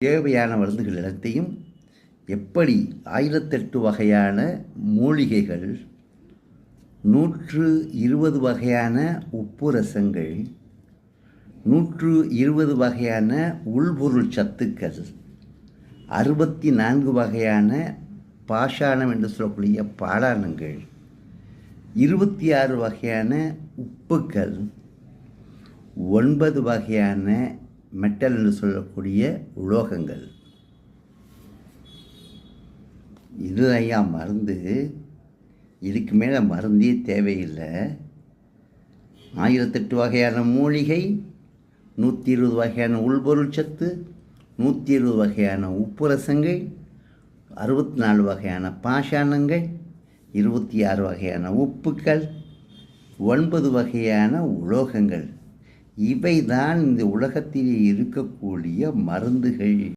தேவையான மருந்துகள் எல்லாத்தையும் எப்படி 1008 வகையான மூலிகைகள், 120 வகையான உப்பு ரசங்கள், 120 வகையான உள்பொருள் சத்துக்கள், 64 வகையான பாஷாணம் என்று சொல்லக்கூடிய பாடாணங்கள், 26 வகையான உப்புக்கள், 9 வகையான மெட்டல் என்று சொல்லக்கூடிய உலோகங்கள். இது ஐயா மருந்து. இதுக்கு மேலே மருந்தே தேவையில்லை. 1008 வகையான மூலிகை, 120 வகையான உள்பொருள் சத்து, 120 வகையான உப்பு ரசங்கள், 64 வகையான பாஷாணங்கள், 26 வகையான உப்புக்கள், 9 வகையான உலோகங்கள். இவைதான் இந்த உலகத்தில் இருக்கக்கூடிய மருந்துகள்.